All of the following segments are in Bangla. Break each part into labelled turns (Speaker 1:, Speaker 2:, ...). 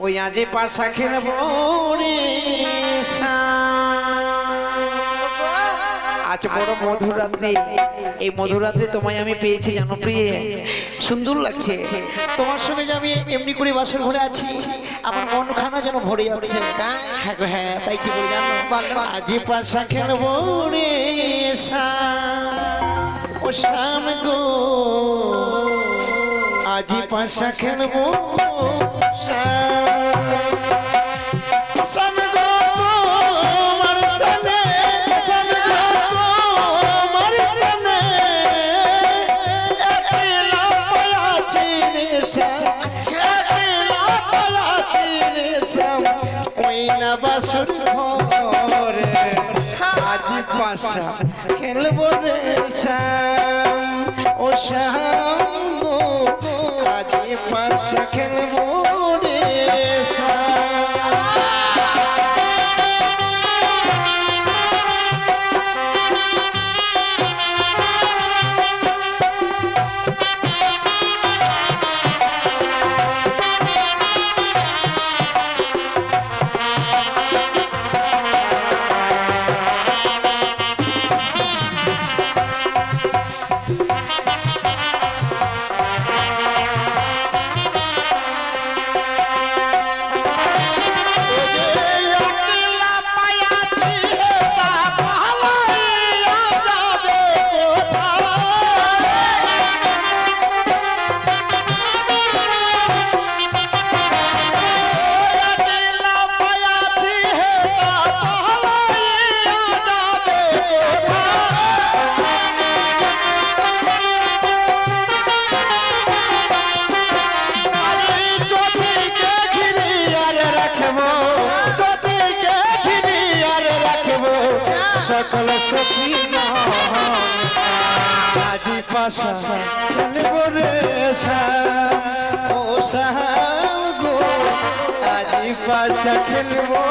Speaker 1: ওই আজি পাশা খেলবো রে আজ বড় মধুরাত্রি। এই মধুরাত্রি তোমায় আমি পেয়েছি জানো প্রিয়ে, সুন্দর লাগছে তোমার সঙ্গে যে আমি এমনি করে বাসর ঘরে আছি, আমার মনখানা যেন ভরে যাচ্ছে। হ্যাঁ গো হ্যাঁ, তাই কি বলি জানো, আজি পাশা খেলবো রে ও শাম গো, আজি পাশা খেলবো আজি পাশা খেলবো রে ও শাম গো, আজি পাশা খেলবো রে সকল সখীনা আজি পাশা খেলবো রে ও শাম গো, আজি পাশা খেলবো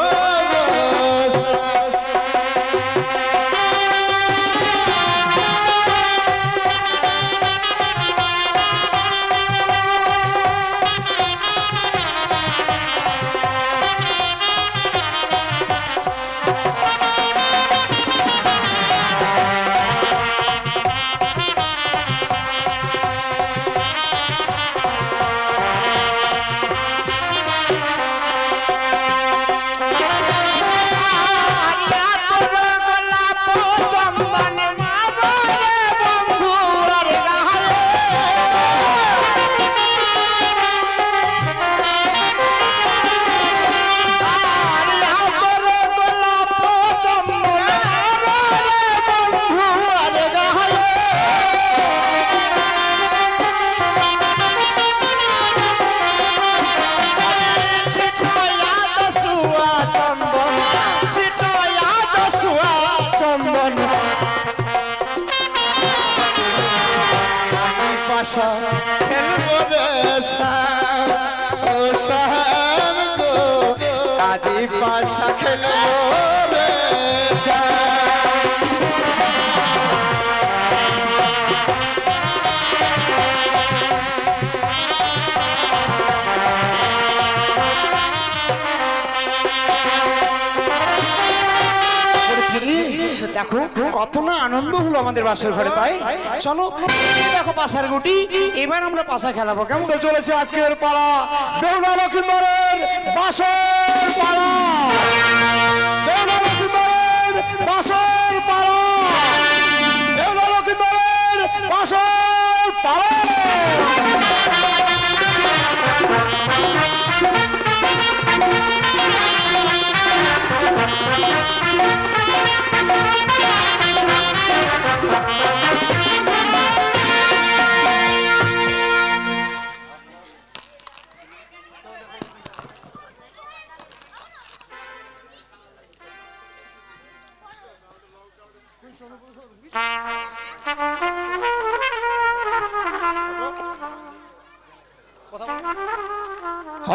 Speaker 1: খেলবো রে ও শাম গো, আজি পাশা খেলবো রে দেখো কত না আনন্দ হলো আমাদের বাসর ঘরে। তাই চলো দেখো পাশার গুটি, এবার আমরা পাশা খেলাবো। কেমন তো চলেছে আজকের পালা বেহুলা লক্ষ্মীন্দরের বাসর পালা, বেহুলা লক্ষ্মীন্দরের বাসর পালা, বেহুলা লক্ষ্মীন্দরের বাসর পালা।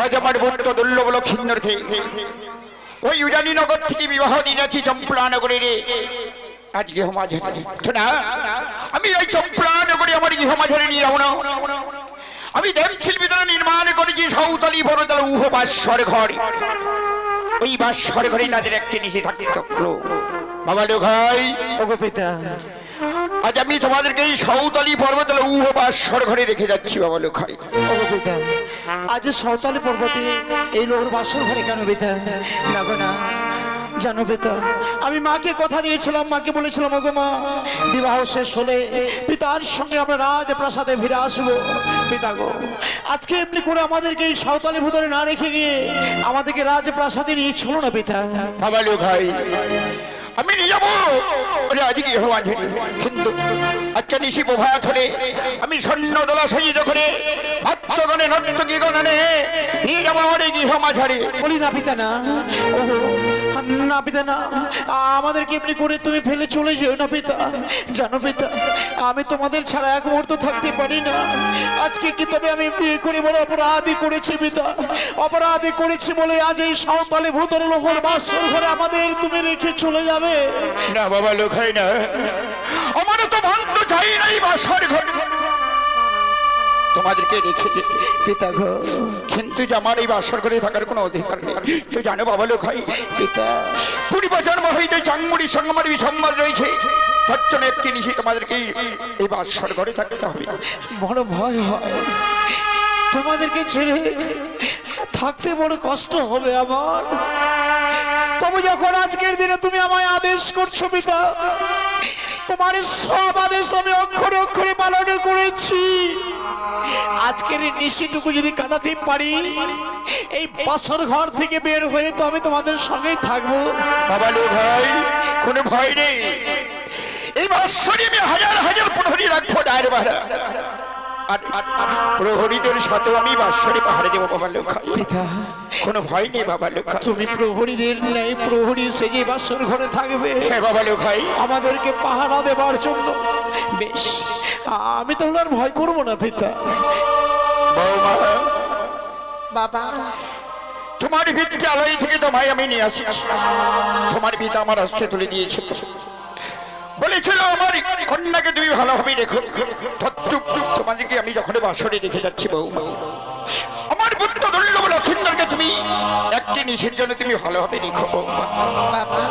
Speaker 2: আজ আমার বন্ধু দুর্লভ লক্ষ্মীন্দর ওই উজানিনগর থেকে বিবাহ দিনেছি চম্পলানগরে রে। আজ গৃহমাঝারে আমি এই চম্পলানগরে আমার গৃহমাঝারে নিয়ে যাবো না, আমি দেবশিল্পী দ্বারা নির্মাণ করেছি সাঁওতালি বড়তলা উহ বাসর ঘর। ওই বাসর ঘরে তাদের একটি নিশি থাকতে থাকলো। বাবা লোখাই,
Speaker 1: ওগো পিতা,
Speaker 2: আজ আমি তোমাদেরকে এই সাঁওতালি পর্বতলা উহ বাসর ঘরে রেখে যাচ্ছি। বাবা লোখাই,
Speaker 1: ওগো পিতা, আজ সাঁওতালি পর্বতে এই লোহর বাসর ঘরে কেন পিতা? না গো না, জানো পিতা, আমি মাকে কথা দিয়েছিলাম, মাকে বলেছিলাম ওগো মা, বিবাহ শেষ হলে পিতার সঙ্গে আমরা রাজপ্রাসাদে ফিরে আসবো। পিতা গো, আজকে এমনি করে আমাদেরকে এই সাঁওতালি ভুতরে না রেখে গিয়ে আমাদেরকে রাজপ্রাসাদে নিয়ে চলো না পিতা।
Speaker 2: বাবা লোখাই, আমি নিয়ে যাবো আজকে কিন্তু আজকে নিশি প্রভাত হলে আমি স্বর্ণ দোলা সাজিয়ে করে ভক্তগণে নর্তকী গণনে নিয়ে যাবো আমার এই গৃহ মাঝারে।
Speaker 1: বলি না পিতা না, ওগো না পিতা না, আমাদেরকে এমনি করে তুমি ফেলে চলে যেও না পিতা। জানো পিতা, আমি তোমাদের ছাড়া এক মুহূর্ত থাকতে পারি না। আজকে কি তবে আমি বিয়ে করে বড় অপরাধী করেছি পিতা, অপরাধী করেছি বলে আজ এই সাঁওতালি ভূতর লোহর বাসর ঘরে আমাদের তুমি রেখে চলে যাবে?
Speaker 2: না বাবা লোখাই না, আমার তো ভাগ্য চাই নাই বাসর ঘরে তোমাদেরকে রেখে যেতে
Speaker 1: পিতা গো,
Speaker 2: কিন্তু যে আমার এই বাসর ঘরে থাকার কোনো অধিকার নেই। তুই জানো বাবা লোখাই,
Speaker 1: পিতা
Speaker 2: 20 বছর হইতে চাংমুড়ির সঙ্গে আমার বিসম্বাদ রয়েছে। তার জন্য একটি নিশি তোমাদেরকে এই বাসর ঘরে থাকতে হবে।
Speaker 1: বড় ভয় হয়, তোমাদেরকে ছেড়ে থাকতে বড় কষ্ট হবে আমার। তবে যখন আজকের দিনে তুমি আমায় আদেশ করছো পিতা, তোমার সব আদেশ আমি অক্ষরে অক্ষরে পালন করেছি। আজকের এই নিশিটুকু যদি কাটাতে পারি, এই বাসর ঘর থেকে বের হয়ে তো আমি তোমাদের সঙ্গেই থাকবো।
Speaker 2: বাবা লো ভাই, কোনো ভয় নেই। এই বাসরে আমি হাজার হাজার প্রহরী রাখবো দায়ের বাড়া, আর প্রহরীদের সাথে আমি বাসরে পাহাড়ে দেবো। বাবা লোখা,
Speaker 1: পিতা
Speaker 2: কোনো ভয় নেই। বাবা লোখা,
Speaker 1: তুমি প্রহরীদের নেই প্রহরী সেজে বাসর ঘরে থাকবে।
Speaker 2: হ্যাঁ বাবা লোখাই,
Speaker 1: আমাদেরকে পাহারা দেবার জন্য। বেশ, আমি তাহলে আর ভয় করবো না পিতা।
Speaker 2: বৌমা,
Speaker 1: বাবা,
Speaker 2: তোমার ভিত্তি আলোয় থেকে তোমায় আমি নিয়ে আসি। তোমার পিতা আমার হস্তে তুলে দিয়েছিল, বলেছিল আমার কন্যাকে তুমি ভালোভাবে রেখো। তোমাদেরকে আমি যখন বাসরে রেখে যাচ্ছি বৌমা, আমার পুত্র দুর্লভ লক্ষিন্দরকে তুমি একটি নিশির জন্য তুমি ভালোভাবে রেখো বৌমা।
Speaker 3: বাবা,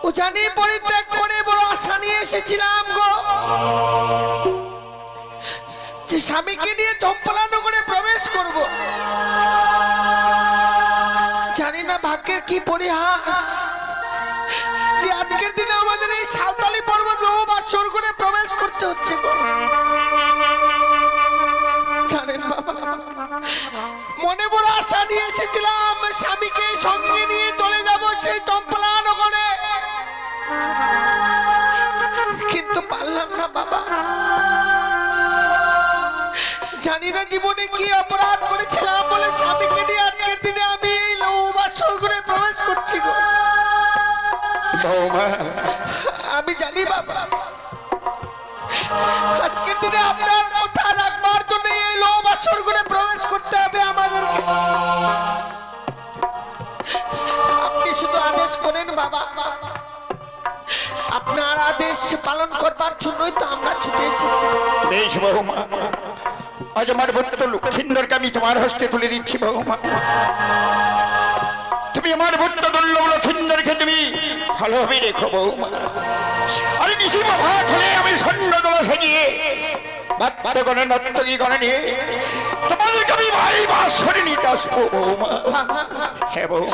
Speaker 3: উজানি পরিত্যাগ করে বড় আশা নিয়ে এসেছিলাম গো, যে স্বামীকে নিয়ে চম্পলা নগরে প্রবেশ করব। জানি না ভাগ্যের কি পরিহাস যে আজকের দিনে আমাদের এই সাঁওতালি পর্বত বাসর করে প্রবেশ করতে হচ্ছে গো। জানেন বাবা, মনে বড় আশা নিয়ে এসেছিলাম স্বামীকে সঙ্গে নিয়ে চলে যাব সেই চম্পলা নগরে, কিন্তু পারলাম না বাবা। জানি না জীবনে কি অপরাধ করেছিলাম বলে স্বামীকে নিয়ে আজকের দিনে আমি এই বাসর ঘরে প্রবেশ করছি গো। আমি জানি বাবা, আজকের দিনে আপনার কথা রাখবার জন্য এই বাসর ঘরে প্রবেশ করতে হবে আমাদেরকে। আপনি শুধু আদেশ করেন বাবা, আপনার আদেশ পালন করবার জন্যই তো আমরা ছুটে এসেছি।
Speaker 2: বেশ বৌমা, আজ আমার পুত্র লক্ষিন্দরকে আমি তোমার হস্তে তুলে দিচ্ছি বৌমা। তুমি আমার পুত্র দুর্লভ লক্ষিন্দরকে তুমি ভালোভাবে রেখো বৌমা। আরে নিশি প্রভাত হলে আমি স্বর্ণ দোলা সাজিয়ে বাচ্চাগণের নর্তকী গণে নিয়ে তোমাদেরকে আমি ভাই বাসরে নিতে আসবো বৌমা। হ্যাঁ বৌ,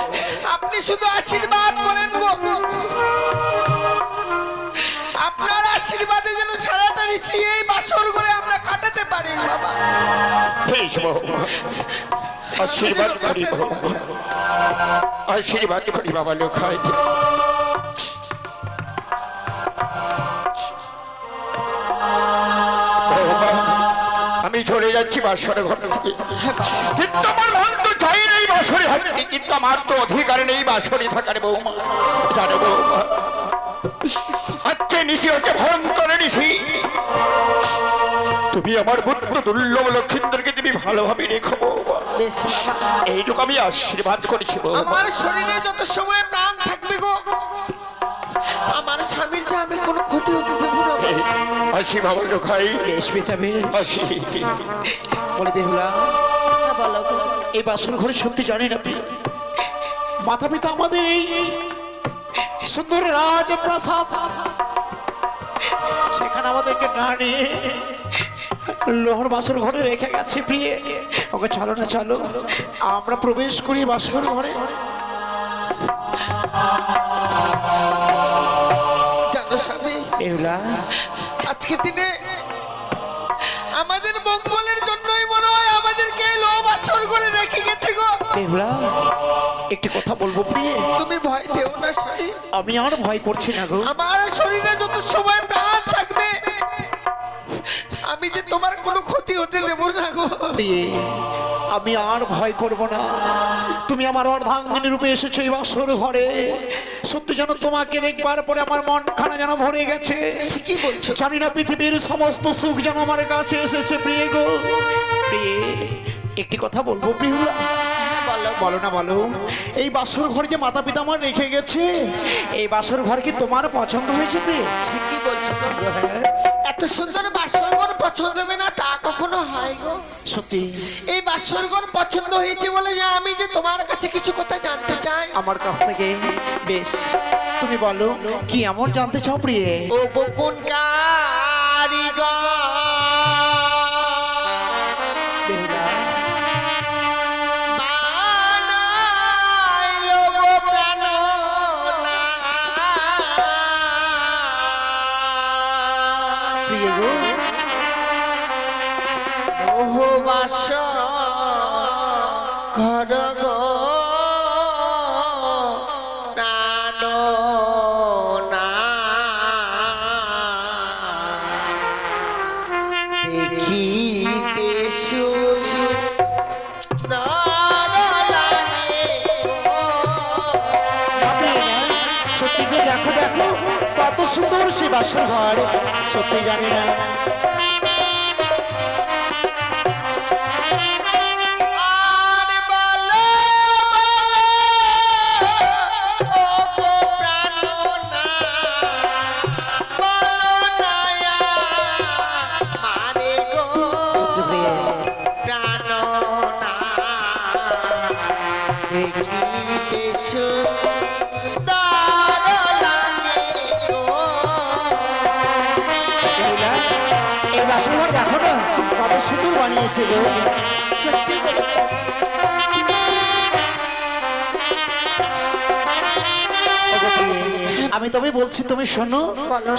Speaker 3: আপনি শুধু আশীর্বাদ করেন গো, আপনার আশীর্বাদে যেন সারাটা নিশি এই বাসর ঘরে আমরা কাটাতে পারি বাবা।
Speaker 2: বেশ বৌমা, আশীর্বাদ করি বৌমা, আশীর্বাদ করি বাবা লোখাই। আমি চলে যাচ্ছি বাসরে ঘর থেকে, কিন্তু আমার মন তো চাই নেই বাসরে থাকতে, কিন্তু আমার তো অধিকার নেই বাসরে থাকার বৌমা। জানো বৌমা, আজকে নিশি হচ্ছে ভয়ঙ্কর নিশি। তুমি আমার পুত্র দুর্লভ লক্ষিন্দরকে তুমি ভালোভাবে রেখো বৌমা।
Speaker 3: বেশ বাবা,
Speaker 2: এইটুকু আমি আশীর্বাদ করেছি বৌমা।
Speaker 3: আমার শরীরে যত সময় প্রাণ থাকবে গো, আমার স্বামীর যে আমি কোনো ক্ষতি হতে দেবো না।
Speaker 2: আসি বাবা লোকাই,
Speaker 1: বেশ পেটাবে
Speaker 2: আসি।
Speaker 1: বলে বেহুলা,
Speaker 3: হ্যাঁ, বলো গো।
Speaker 1: এই বাসর ঘরে সত্যি জানি না প্রিয়, মাতা পিতা আমাদের এই সুন্দর রাজপ্রাসাদ সেখানে আমাদেরকে না নিয়ে লোহার বাসর ঘরে রেখে গেছে প্রিয়ে। ওকে চলো না, চলো আমরা প্রবেশ করি বাসর ঘরে।
Speaker 3: জানো স্বামী,
Speaker 1: বেহুলা,
Speaker 3: আজকের দিনে আমাদের মঙ্গলের জন্যই মনে হয় আমাদেরকে এই লোভ আসর করে রেখে গেছে গো।
Speaker 1: বেহুলা একটি কথা বলবো প্রিয়ে,
Speaker 3: তুমি ভয় পেও না স্বামী,
Speaker 1: আমি আর ভয় করছি না গো।
Speaker 3: আমার শরীরে যত সময় প্রাণ থাকবে আমি যে তোমার কোনো ক্ষতি হতে দেব না গো।
Speaker 1: প্রিয়ে আমি আর ভয় করব না, তুমি আমার অর্ধাঙ্গিনী রূপে এসেছো এই বাসর ঘরে। সত্যি যেন তোমাকে দেখবার পরে আমার মনখানা যেন ভরে গেছে।
Speaker 3: কি বলছো?
Speaker 1: জানি না পৃথিবীর সমস্ত সুখ যেন আমার কাছে এসেছে প্রিয়ে গো। প্রিয়ে একটি কথা বলবো প্রিহুলা?
Speaker 3: বলো।
Speaker 1: বলো না, বলো। এই বাসর ঘর যে মাতা পিতা আমার রেখে গেছে, এই বাসর ঘর কি তোমার পছন্দ হয়েছে প্রিয়ে?
Speaker 3: কি বলছো গো? এত সুন্দর বাসরঘর পছন্দ হবে না তা কখনো হয় গো?
Speaker 1: সত্যি
Speaker 3: এই বাসরঘর পছন্দ হয়েছে বলে যে আমি যে তোমার কাছে কিছু কথা জানতে চাই।
Speaker 1: আমার কাছ থেকে বেশ, তুমি বলো কি এমন জানতে চাও প্রিয়ে?
Speaker 3: ও গো কোন কারিগর
Speaker 1: বেহুলা,
Speaker 3: বানাইলো গো প্রাণনা।
Speaker 1: প্রিয়ে গো,
Speaker 3: ওহ বাসর ঘর গো প্রাণনা। দেখিতে সুন্দর লাগে
Speaker 1: সত্যি গো, দেখো দেখো কত সুন্দর সে বাসর ঘর। সত্যি জানি না
Speaker 3: আর বলো ও গো প্রাণনা, বলো দয়া মারে গো
Speaker 1: সত্যি প্রিয়ে,
Speaker 3: প্রাণনা। দেখিতে সুন্দর লাগে গো।
Speaker 1: বেহুলা, এই বাসর ঘর দেখো না কত সুন্দর বানিয়েছে গো।
Speaker 3: সত্যি বলেছো।
Speaker 1: ওগো প্রিয়ে, আমি তবে বলছি তুমি শোনো,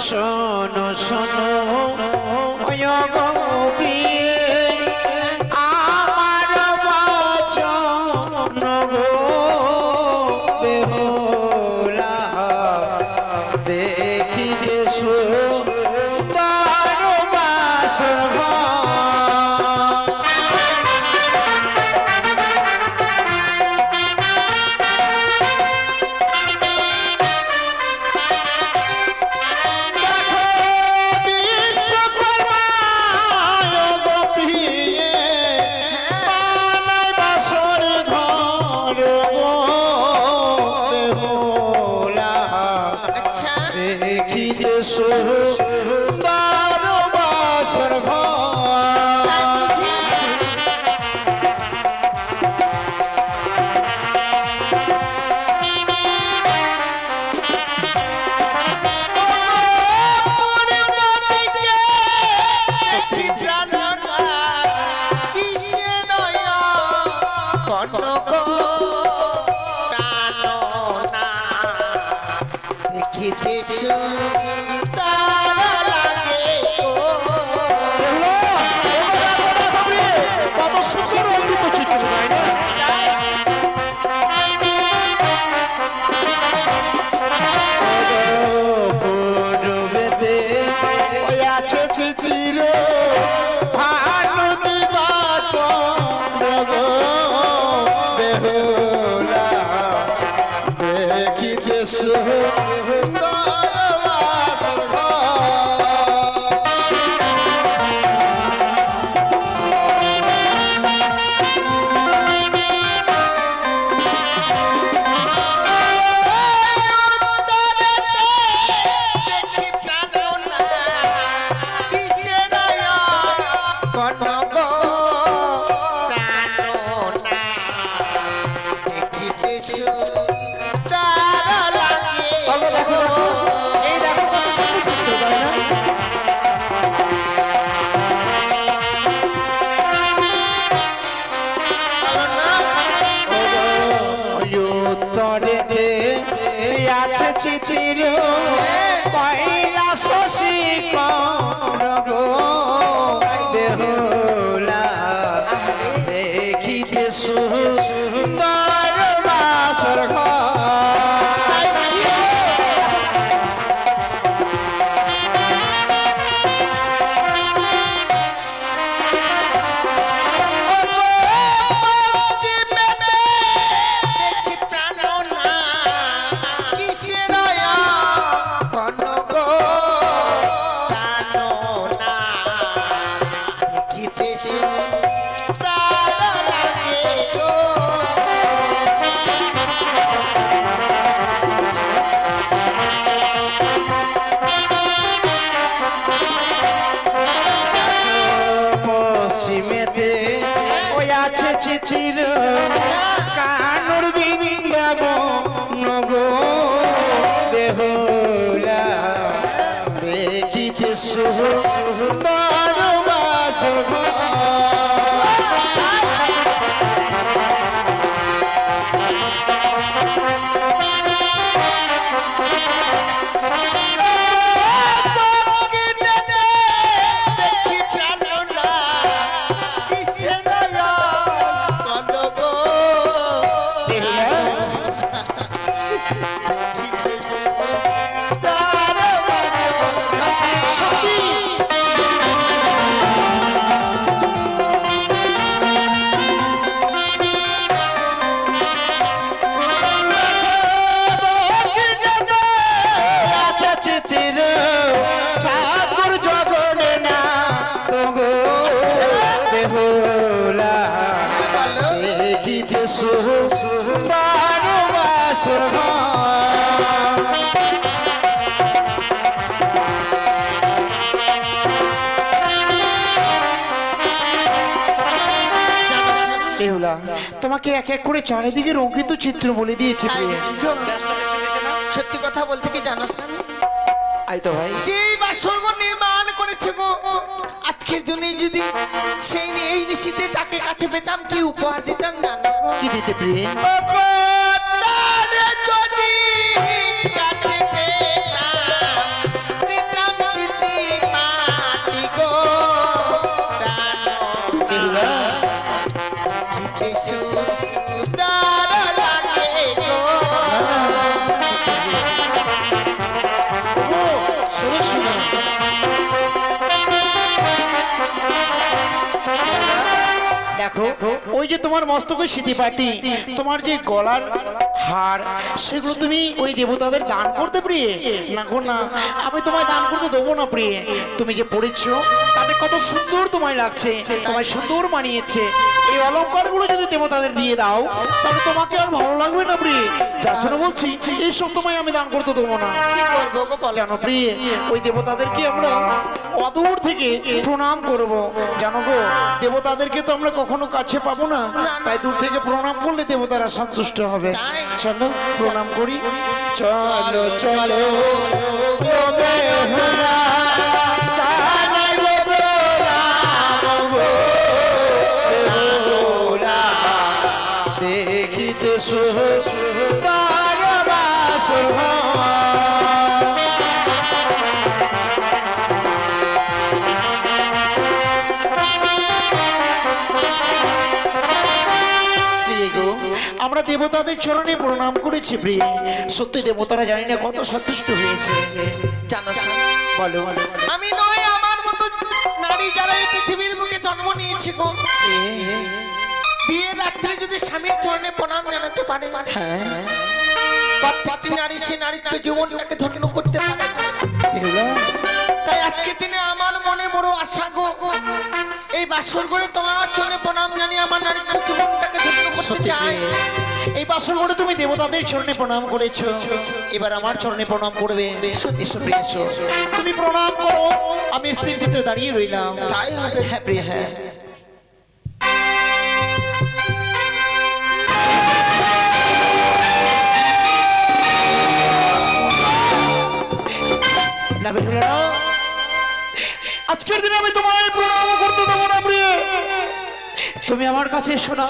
Speaker 1: শোনো শোনো ওগো প্রিয়ে, আমার বচন গো বেহুলা, দেখিতে সুন্দর বাসর ঘর। দেখো বিশ্বকর্মা গো প্রিয়ে, বানায় বাসর ঘর গো বেহুলা,
Speaker 3: আচ্ছা
Speaker 1: দেখিতে সুন্দর বাসর ঘর। কত সুন্দর অমৃত চিত্র, তাই না? পূর্বেতে ওই আছে চিচির ভানুতি বাটন গো বেহুলা, দেখিতে সুন্দর বাসর ঘর। সুন্দর বাসর ঘর ঠাকুর জগনে না তগো বেহুলা দেখিতে সুন্দর বাসর ঘর বেহুলা তোমাকে এক এক করে চারিদিকে রঙ্গিত চিত্র বলে দিয়েছে প্রিয়।
Speaker 3: সত্যি কথা বলতে কি জানো
Speaker 1: আই তো ভাই
Speaker 3: যে বাসরঘর নির্মাণ করেছে গো আজকের দিনে যদি সেই এই নিশিতে তাকে কাছে পেতাম কি উপহার দিতাম জানো গো?
Speaker 1: কি দিতে প্রিয়? দেখো ওই যে তোমার মস্তকে সিঁথি পাটি তোমার যে গলার হার সেগুলো তুমি ওই দেবতাদের দান করতে প্রিয়ে না গো না আমি তোমায় দান করতে দেবো না প্রিয়ে তুমি যে পড়েছো তাতে কত সুন্দর তোমায় লাগছে তোমায় সুন্দর মানিয়েছে এই অলংকারগুলো যদি দেবতাদের দিয়ে দাও তাহলে তোমাকে আর ভালো লাগবে না প্রিয়ে যার জন্য বলছি এইসব তোমায় আমি দান করতে দেবো না
Speaker 3: কি করবো গো বলো?
Speaker 1: জানো প্রিয়ে ওই দেবতাদেরকে আমরা অদূর থেকে প্রণাম করব জানো গো দেবতাদেরকে তো আমরা কখনো কাছে পাবো না তাই দূর থেকে প্রণাম করলে দেবতারা সন্তুষ্ট হবে চলো প্রণাম করি চলো চলো ও বেহুলা, জানাই গো প্রণাম গো বেহুলা, দেখিতে সুন্দর বাসর ঘর। আমরা দেবতাদের চরণে প্রণাম করেছি প্রিয় সত্যি দেবতারা জানি না কত সন্তুষ্ট হয়েছে
Speaker 3: জানো স্যার,
Speaker 1: বলো
Speaker 3: আমি নয় আমার মতো নারী যারা এই পৃথিবীর বুকে জন্ম নিয়েছে গো বিয়ের রাত্রে যদি স্বামীর চরণে প্রণাম জানাতে পারে
Speaker 1: হ্যাঁ
Speaker 3: প্রতি নারী সে নারীত্ব জীবনটাকে ধন্য করতে পারে।
Speaker 1: বেহুলা,
Speaker 3: তাই আজকের দিনে আমার মনে বড় আশা গো এই বাসর করে তোমার চরণে প্রণাম জানিয়ে আমার নারীত্ব জীবনটাকে ধন্য করতে
Speaker 1: সত্যি
Speaker 3: চাই।
Speaker 1: প্রিয়ে, এই বাসর করে তুমি দেবতাদের চরণে প্রণাম করেছো এবার আমার চরণে প্রণাম করবে সত্যি সত্যি এসো তুমি প্রণাম করো আমি স্থির চিত্রে দাঁড়িয়ে রইলাম
Speaker 3: তাই হবে।
Speaker 1: হ্যাঁ প্রিয় হ্যাঁ না বেহুলা না, আজকের দিনে আমি তোমায় প্রণাম করতে দেবো না প্রিয় তুমি আমার কাছে এসো না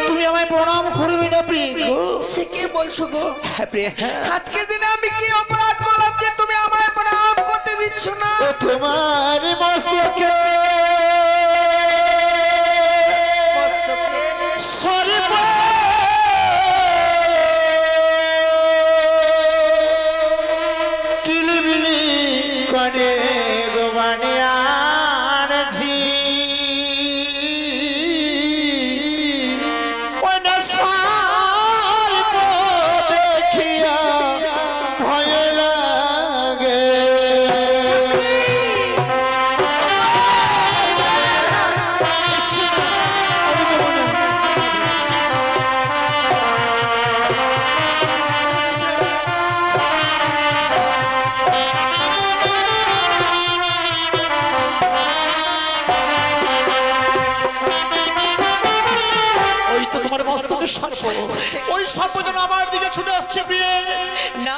Speaker 1: তুমি আমায় প্রণাম করবে না প্রিয়
Speaker 3: সে কি বলছো গো?
Speaker 1: হ্যাঁ প্রিয় হ্যাঁ
Speaker 3: আজকের দিনে আমি কি অপরাধ করলাম যে তুমি আমায় প্রণাম করতে দিচ্ছ না?
Speaker 1: ও তোমার মস্তকে সর্ব কিলিবিলি করে গোবানে আনছি ওই না সর্ব দেখিয়া ভয় লাগে ওই তো তোমার মস্তকের সর্প ওই সর্প যেন আমার দিকে ছুটে আসছে প্রিয়ে না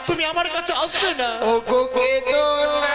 Speaker 1: তুমি আমার কাছে আসবে না
Speaker 3: ও গো কে তো না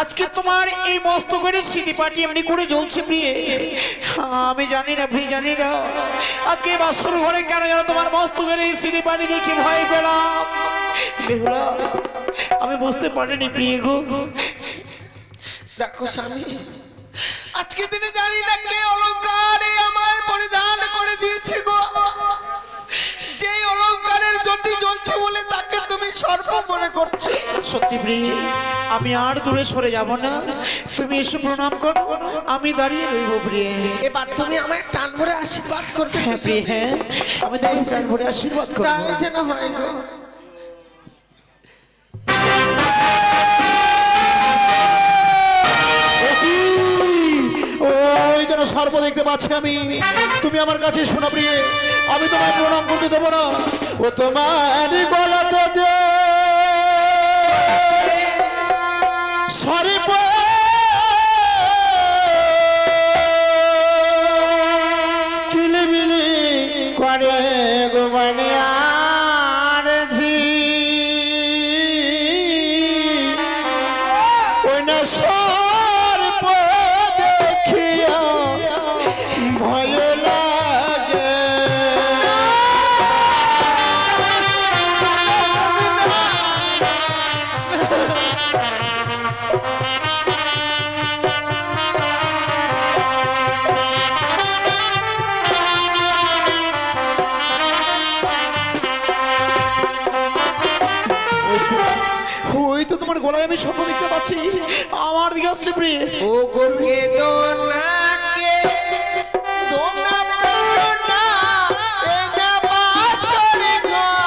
Speaker 1: আজকে তোমার এই মস্তকের স্মৃতি পাটি এমনি করে জ্বলছে প্রিয়ে। আমি জানি না প্রিয়ে, জানি না আজকে বাসর ঘরে কেন যেন তোমার মস্তকের এই স্মৃতি পাটি দেখে ভয় পেলাম। বেহুলা, আমি বুঝতে পারিনি প্রিয়ে গো।
Speaker 3: দেখো স্বামী, আজকে দিনে জানি না কে অলংকার আমার পরিধান করে দিয়েছে গো। যে অলংকারের জ্যোতি জ্বলছে বলে তাকে তুমি সর্প মনে করছো।
Speaker 1: সত্যি প্রিয়ে, আমি আর দূরে সরে যাব না। তুমি এসে প্রণাম করো, আমি দাঁড়িয়ে রইব প্রিয়ে।
Speaker 3: এবার তুমি আমায় টান ভরে আশীর্বাদ করবে।
Speaker 1: হ্যাঁ প্রিয়ে, হ্যাঁ আমি তোমায় প্রাণ ভরে আশীর্বাদ করবো।
Speaker 3: তাই যেন হয় গো।
Speaker 1: ওই যেন সর্প দেখতে পাচ্ছি আমি। তুমি আমার কাছে শোনা প্রিয়ে, আমি তোমায় প্রণাম করতে দেবো না। ও তোমার গলাতে যে সর্প কিলিবিলি করে গো মানে আর ঝি ওই না সর্প দেখিয়া ভয় লাগে। ওই তো তোমার গলায় আমি স্বপ্ন দেখতে পাচ্ছি, আমার দিকে আসছে প্রিয়ে।
Speaker 3: ও গো কে দোনাকে দোনা দোনা এ যা বাসর ঘরে।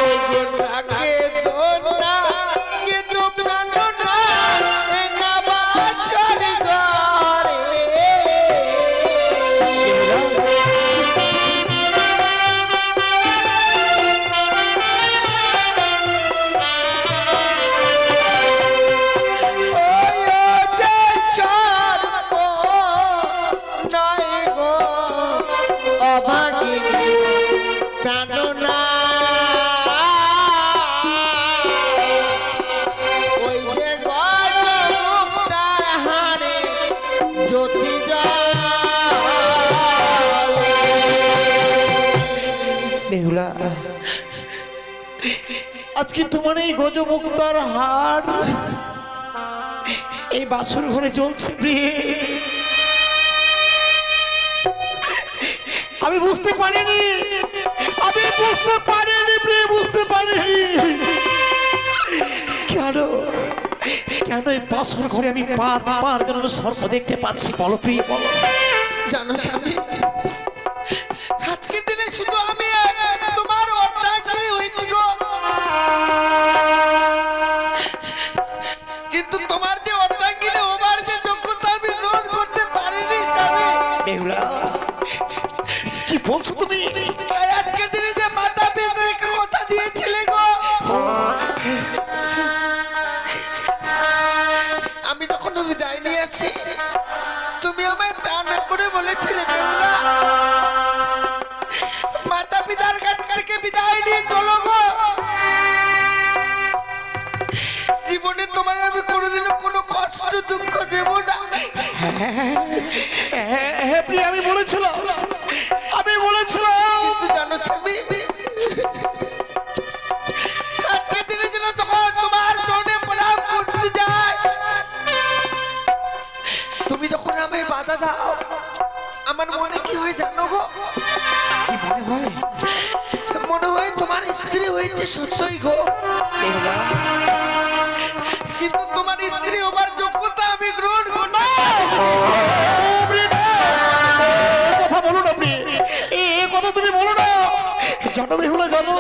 Speaker 3: ও গো নাকে দোনা কে দোনা দোনা এ যা বাসর ঘরে।
Speaker 1: বেহুলা, আজকে তোমার এই গজমুক্তার হার এই বাসর ঘরে চলছে প্রিয়ে। আমি বুঝতে পারিনি, আমি বুঝতে পারিনি প্রিয়ে, বুঝতে পারিনি কেন কেন এই বাসর ঘরে আমি পার যেন সর্প দেখতে পাচ্ছি। বলো প্রিয়ে, বলো।
Speaker 3: জানো স্বামী, আজকের দিনে শুধু আমি তোমার অর্ধাঙ্গিনী হয়েছি গো। কিন্তু তোমার যে অর্ধাঙ্গিনী হবার যে যোগ্যতা আমি গ্রহণ করতে পারিনি স্বামী।
Speaker 1: বেহুলা, কি বলছো তুমি?
Speaker 3: তাই আজকের দিনে যে মাতা পিতাকে কথা দিয়েছিলে গো, আমি যখন বিদায় নিয়ে আসি তুমি আমায় প্রাণ করে বলেছিলে বেহুলা, মাতা পিতার কাছ থেকে বিদায় নিয়ে চলো গো। জীবনে তোমায় আমি কোনোদিনও কোনো কষ্ট দুঃখ দেব না।
Speaker 1: হ্যাঁ প্রিয়া, আমি বলেছিলাম, আমি বলেছিলাম।
Speaker 3: কিন্তু জানো স্বামী, আজকের দিনে যেন তখন তোমার চরণে প্রণাম করতে যায়, তুমি যখন আমায় বাধা দাও আমার মনে কি হয় জানো গো?
Speaker 1: কি মনে হয়?
Speaker 3: মনে হয় তোমার স্ত্রী হয়েছে সত্যই গো,
Speaker 1: বেহুলা,
Speaker 3: কিন্তু তোমার স্ত্রী হবার যোগ্যতা আমি গ্রহণ করব না।
Speaker 1: কথা বলো না প্রিয়ে, এই কথা তুমি বলো না। জানো বেহুলা, জানো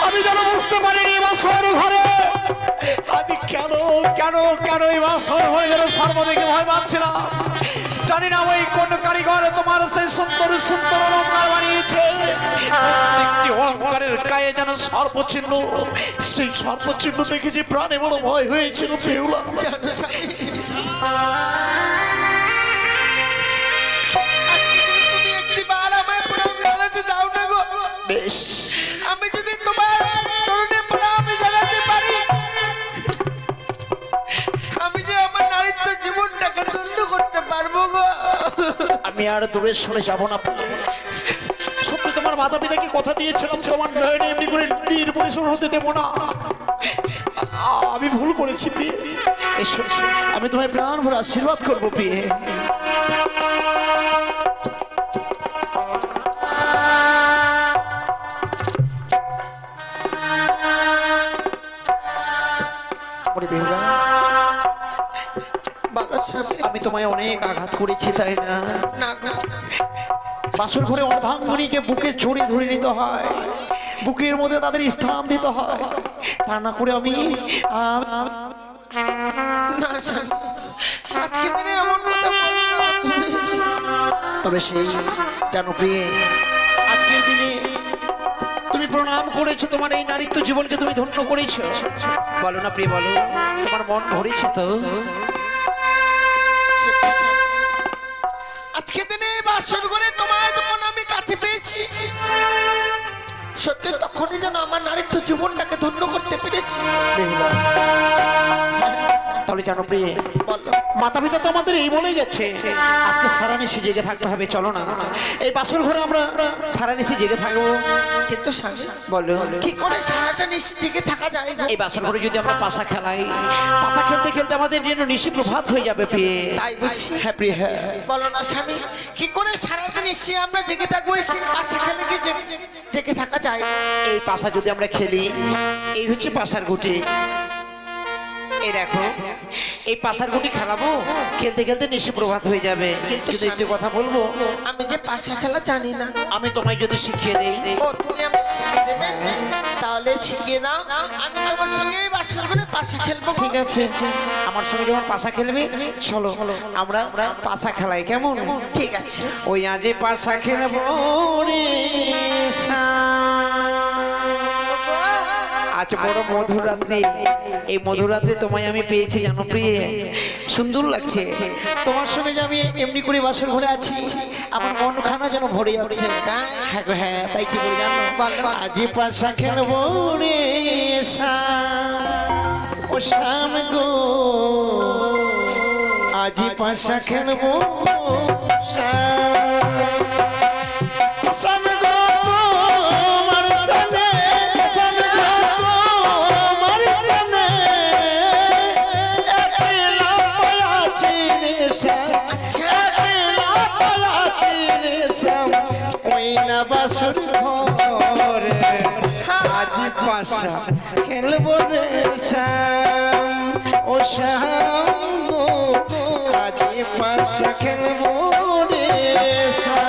Speaker 1: আমি যেন বুঝতে পারিনি এবার শহর ঘরে আজ কেন কেন কেন এবার শহর ঘরে যেন সর্ব দেখে ভয় পাচ্ছিলাম। জানি না ওই কোন কারিগর তোমার সেই সুন্দর সুন্দর অলঙ্কার বানিয়েছে, প্রত্যেকটি অলঙ্কারের গায়ে যেন সর্বচিহ্ন। সেই সর্বচিহ্ন দেখে যে প্রাণে বড় ভয় হয়েছিল বেহুলা।
Speaker 3: জানো স্বামী,
Speaker 2: বেশ,
Speaker 3: আমি যদি তোমার চরণে প্রণাম জানাতে পারি, আমি যে আমার নারীত্ব জীবনটাকে ধন্য করতে পারবো গো।
Speaker 1: আমি আর দূরে সরে যাব না। সত্যি তোমার মাতা পিতাকে কথা দিয়েছিলাম তোমার নয়নে এমনি করে নির্পরিসর হতে দেবো না। আমি ভুল করেছি প্রিয়ে। এসো, আমি তোমায় প্রাণ ভরে আশীর্বাদ করবো প্রিয়ে। বেহুলা, আমি তোমায় অনেক আঘাত করেছি তাই না?
Speaker 3: না গো,
Speaker 1: বাসর ঘরে অর্ধাঙ্গনীকে বুকে জড়িয়ে ধরে নিতে হয়, বুকের মধ্যে তাদের স্থান দিতে হয়। তা না করে আমি
Speaker 3: না স্বামী, আজকে দিনে এমন কথা বলছো তুমি।
Speaker 1: তবে সেই জানো প্রিয়ে, আজকের দিনে তুমি প্রণাম করেছো, তোমার এই নারীত্ব জীবনকে তুমি ধন্য করেছো। বলো না প্রিয়, বলো তোমার মন ভরেছে তো?
Speaker 3: আজকে দিনে বাসর করে তোমায় যখন আমি কাছে পেয়েছি, সত্যি তখনই যেন আমার নারীত্ব জীবনটাকে ধন্য করতে পেরেছি।
Speaker 1: বেহুলা, তাহলে জানো প্রিয়ে, মাতা পিতা তো আমাদের এই বলেই গেছে আজকে সারা নিশি জেগে থাকতে হবে। চলো না, এই বাসর ঘরে আমরা সারা নিশি জেগে থাকবো।
Speaker 3: কিন্তু স্বামী,
Speaker 1: বলো
Speaker 3: কি করে সারাটা নিশি থেকে থাকা যায় গো?
Speaker 1: এই বাসর ঘরে যদি আমরা পাশা খেলাই, পাশা খেলতে খেলতে আমাদের যেন নিশি প্রভাত হয়ে যাবে প্রিয়ে।
Speaker 3: তাই বুঝছি?
Speaker 1: হ্যাঁ প্রিয়ে, হ্যাঁ।
Speaker 3: বলো না স্বামী, কি করে সারাটা নিশি আমরা জেগে থাকবো? এসে পাশা খেলে কি জেগে থাকা যায়?
Speaker 1: এই পাশা যদি আমরা খেলি, এই হচ্ছে পাশার গুটি। এই দেখো, এই পাশার গুটি খেলাবো, খেলতে খেলতে নিশি প্রভাত হয়ে যাবে। কিন্তু একটু কথা বলবো,
Speaker 3: আমি যে পাশা খেলা জানি না।
Speaker 1: আমি তোমায় যদি শিখিয়ে দেই।
Speaker 3: ও, তুমি আমি শিখিয়ে দেবে? তাহলে শিখিয়ে দাও, আমি তোমার সঙ্গে বাসর ঘরে পাশা খেলবো।
Speaker 1: ঠিক আছে, আমার সঙ্গে যখন পাশা খেলবে, চলো আমরা পাশা খেলাই, কেমন?
Speaker 3: ঠিক আছে।
Speaker 1: ওই আজে পাশা খেলবো রে আজ বড় মধুরাত্রি। এই মধুরাত্রি তোমায় আমি পেয়েছি জানো প্রিয়ে, সুন্দর লাগছে তোমার সঙ্গে যে আমি এমনি করে বাসর ঘরে আছি, আমার মনখানা যেন ভরে যাচ্ছে। হ্যাঁ গো হ্যাঁ, তাই কি বলে জানো? আজে পাশা খেলবো রে ও শ্যাম গো, আজি পাশা খেলবো বাসর ঘরে আজি পাশা খেলবো রে শ্যাম ও শ্যাম গো, আজি পাশা খেলবো রে শ্যাম।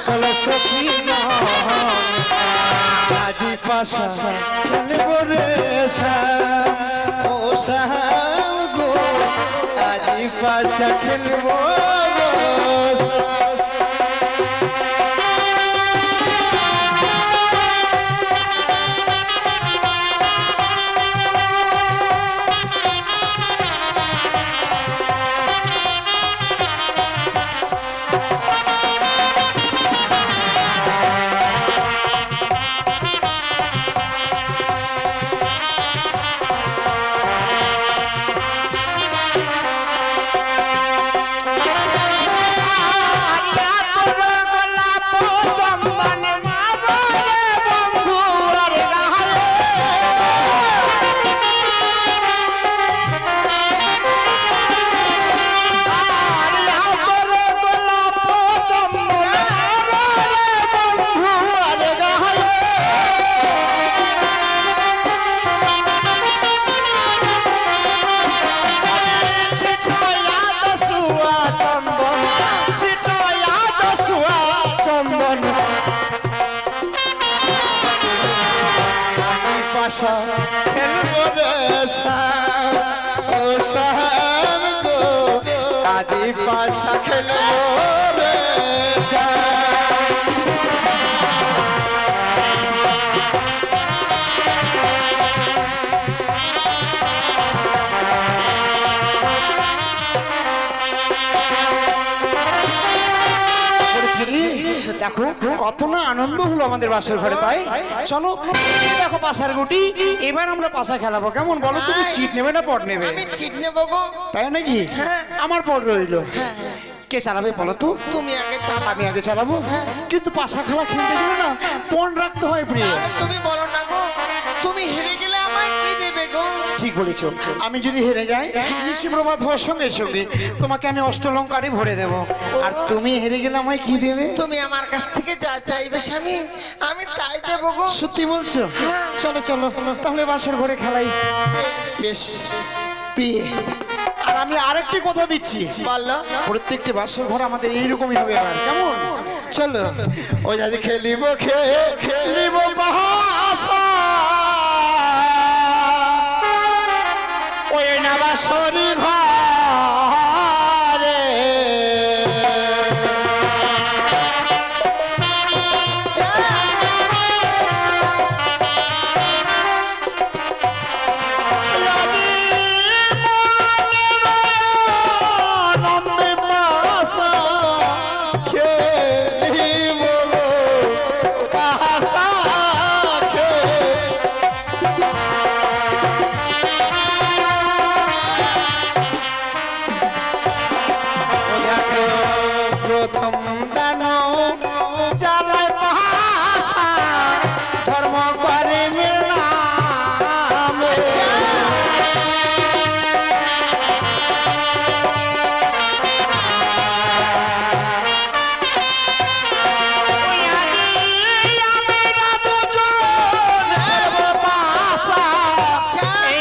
Speaker 1: সকল সখী আজি পাশা খেলবো রে শ্যাম ও শ্যাম গো, আজি পাশা খেলবো। পাশা খেলবো রে শ্যাম, ও শ্যাম গো আজি পাশা খেলবো রে শ্যাম। দেখো কত না আনন্দ হলো আমাদের বাসার ঘরে, তাই চলো দেখো পাশার গুটি, এবার আমরা পাশা খেলাবো কেমন বলো? তুমি চিট নেবে না পট নেবে?
Speaker 3: আমি চিট নেবো গো।
Speaker 1: তাই নাকি? আমার পট রইলো। কে চালাবে বলো তো?
Speaker 3: তুমি আগে চালাও।
Speaker 1: আমি আগে চালাবো, কিন্তু পাশা খেলা খেলতে গেলে না পণ রাখতে হয় প্রিয়।
Speaker 3: তাহলে তুমি বলো না গো, তুমি হেরে গেলে আমায় কি দেবে গো?
Speaker 1: ঠিক বলেছো, আমি যদি হেরে যাই ঋষিপ্রভাত হওয়ার সঙ্গে সঙ্গে তোমাকে আমি অষ্টলঙ্কারে ভরে দেব, আর তুমি হেরে গেলে আমায় কি দেবে?
Speaker 3: তুমি আমার কাছ থেকে যা চাইবে স্বামী আমি তাই দেবো গো।
Speaker 1: সত্যি বলছো? চলো চলো তাহলে বাসার ঘরে খেলাই। বেশ প্রিয়, আর আমি আরেকটি কথা দিচ্ছি,
Speaker 3: বলো।
Speaker 1: প্রত্যেকটি বাসর ঘর আমাদের এইরকমই হবে আবার, কেমন? চলো ওই আজ খেলিব খেলিব বাসা, ওই না বাসরি ঘরে প্রথম দান চালায় পাশা ধর্ম করে নামে,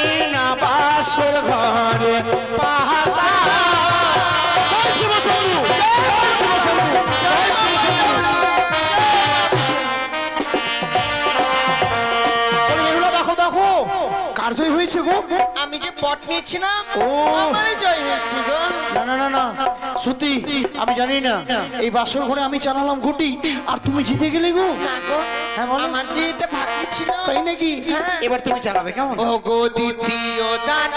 Speaker 1: এই না বাসর ঘরে পাশা। জয় হয়েছে গো?
Speaker 3: আমি যে পট নিয়েছিলাম
Speaker 1: ও
Speaker 3: আমারই জয় হয়েছে গো।
Speaker 1: না না না না সত্যি আমি জানি না, এই বাসর ঘরে আমি চালালাম গুটি আর তুমি জিতে গেলে গো।
Speaker 3: না গো,
Speaker 1: হ্যাঁ বলো।
Speaker 3: আমার যেতে ভাগ্যে ছিল।
Speaker 1: তাই নাকি? এবার তুমি চালাবে কেমন?
Speaker 3: ও গো দ্বিতীয় দান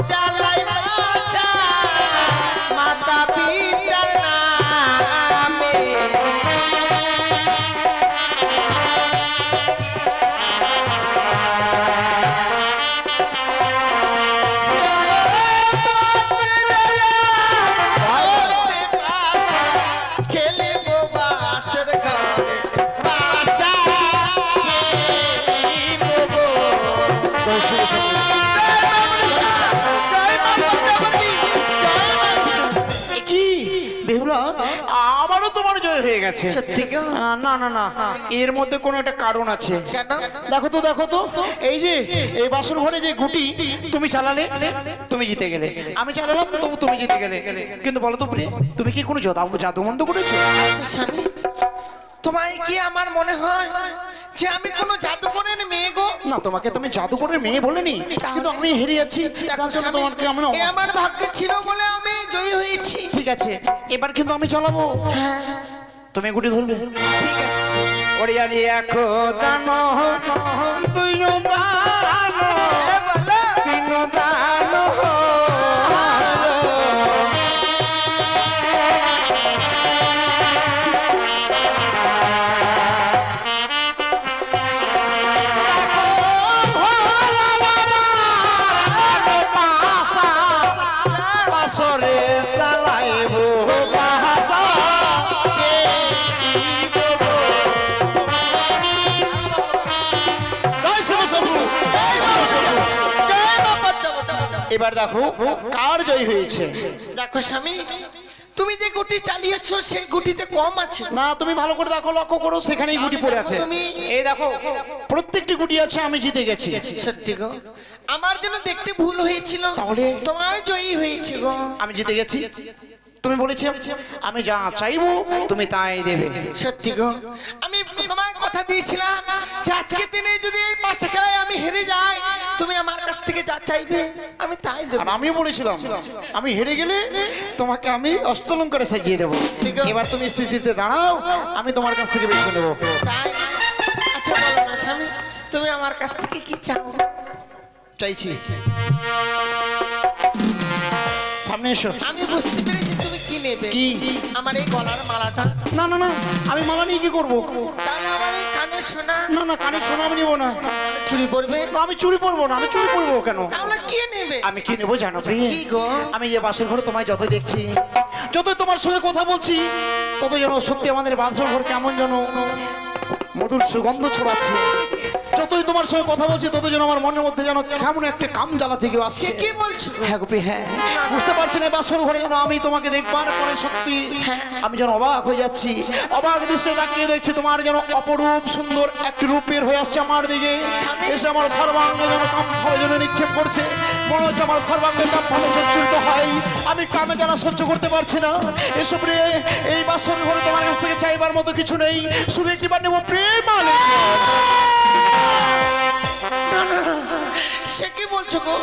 Speaker 3: চালাই পাশা মাতা পিতার নামে,
Speaker 1: আবারও তোমার জয় হয়ে গেছে।
Speaker 3: সত্যি গো?
Speaker 1: না না না এর মধ্যে কোনো একটা কারণ আছে।
Speaker 3: কেন?
Speaker 1: দেখো তো দেখো তো, এই যে এই বাসর ঘরে যে গুটি তুমি চালালে তুমি জিতে গেলে, আমি চালালাম তবু তুমি জিতে গেলে, কিন্তু বলো তো প্রিয় তুমি কি কোনো জাদু মন্দ করেছো?
Speaker 3: আচ্ছা স্বামী, তোমায় কি আমার মনে হয় যে আমি কোনো জাদুকরের মেয়ে গো?
Speaker 1: না তোমাকে তুমি জাদুকরের মেয়ে বলিনি, কিন্তু আমি হেরে যাচ্ছি তার জন্য তোমাকে আমি
Speaker 3: এ আমার ভাগ্যে ছিল বলে আমি জয়ী হয়েছি।
Speaker 1: ঠিক আছে এবার কিন্তু আমি চালাবো, তুমি গুটি ধরবে।
Speaker 3: ঠিক আছে।
Speaker 1: ওরিয়ারি একো দানো দুই দানো তিন দানো পাশরে চালাইবো পাশা। এবার দেখো কার জয় হয়েছে।
Speaker 3: দেখো স্বামী, তুমি যে গুটি চালিয়েছো সেই গুটিতে কম আছে।
Speaker 1: না তুমি ভালো করে দেখো, লক্ষ্য করো সেখানেই গুটি পড়ে আছে। এই দেখো প্রত্যেকটি গুটি আছে, আমি জিতে গেছি।
Speaker 3: সত্যি গো, আমার জন্য দেখতে ভুল হয়েছিল,
Speaker 1: তাহলে
Speaker 3: তোমার জয়ী হয়েছে গো।
Speaker 1: আমি জিতে গেছি। তুমি বলেছি আমি যা চাইবো তুমি তাই দেবে।
Speaker 3: সত্যি গো, আমি তোমায় কথা দিয়েছিলাম যে আজকের দিনে যদি এই পাশে খেলায় চাইবে আমি তাই দেব।
Speaker 1: আর আমিও বলেছিলাম আমি হেরে গেলে তোমাকে আমি অষ্টলঙ্কারে সাজিয়ে দেবো।
Speaker 3: ঠিক আছে।
Speaker 1: এবার তুমি স্থিতিতে দাঁড়াও, আমি তোমার কাছ থেকে বেছে নেবো।
Speaker 3: তাই? আচ্ছা বলো না স্বামী, তুমি আমার কাছ থেকে কি চাও?
Speaker 1: চাইছি সামনে এসো।
Speaker 3: আমি বুঝতে পেরেছি তুমি কি নেবে।
Speaker 1: কি?
Speaker 3: আমার এই গলার মালাটা।
Speaker 1: না না না, আমি মালা নিয়ে কি করবো?
Speaker 3: তাহলে আমার এই কানের সোনা।
Speaker 1: না না, কানের সোনা আমি নেবো না।
Speaker 3: চুরি করবে?
Speaker 1: না, আমি চুরি করবো না। আমি চুরি করবো কেন?
Speaker 3: তাহলে কি নেবে?
Speaker 1: আমি কি নেবো জানো প্রিয়ে?
Speaker 3: কি গো?
Speaker 1: আমি যে বাসর ঘরে তোমায় যতই দেখছি, যতই তোমার সঙ্গে কথা বলছি, ততই যেন সত্যি আমাদের বাসর ঘর কেমন যেন মধুর সুগন্ধ ছড়াচ্ছে। যতই তোমার সঙ্গে কথা বলছি, ততই যেন আমার মনের মধ্যে যেন কেমন একটা কাম জ্বালা থেকে আসছে।
Speaker 3: সে কি বলছো?
Speaker 1: হ্যাঁ গোপী, হ্যাঁ বুঝতে পারছি না বাসর ঘরে যেন আমি তোমাকে দেখবার পরে সত্যি আমি যেন অবাক হয়ে যাচ্ছি। অবাক দৃষ্টি তাকিয়ে দেখছি তোমার যেন অপরূপ সুন্দর এক রূপের হয়ে আসছে আমার দিকে, এসে আমার সর্বাঙ্গ যেন কাম ভাবে যেন নিক্ষেপ করছে। মনে হচ্ছে আমার সর্বাঙ্গে কাম ভাবে সচ্ছরিত হয়। আমি কামে যেন সহ্য করতে পারছি না। এসব রে, এই বাসর ঘরে তোমার কাছ থেকে চাইবার মতো কিছু নেই, শুধু একটিবার নেবো প্রেম আলিঙ্গন।
Speaker 3: সে কি বলছো গো?